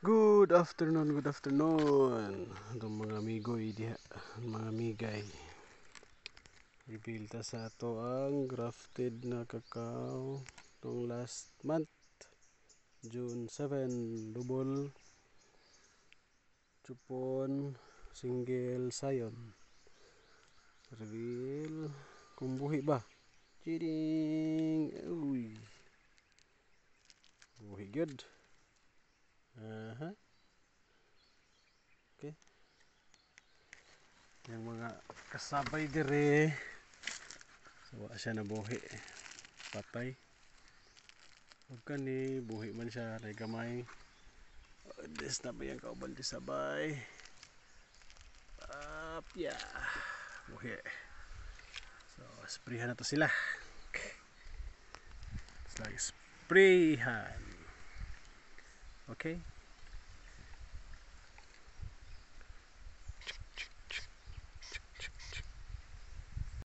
Good afternoon, good afternoon. Itong mga migoy diha, mga migay. Ibilta sa ato ang grafted na kakao tong last month, June 7, double chupon, single sayon. Reveal kung buhi ba? Chiding! Uy! Buhi good. Okay. Yung mga kasabay dire, sawa siya na buhi. Patay. Huwag ka ni, buhi man siya, na gamay. Des na ba yung kauban di sabay? Yeah. Buhi. So, sprayhan na to sila. It's like sprayhan. Okay?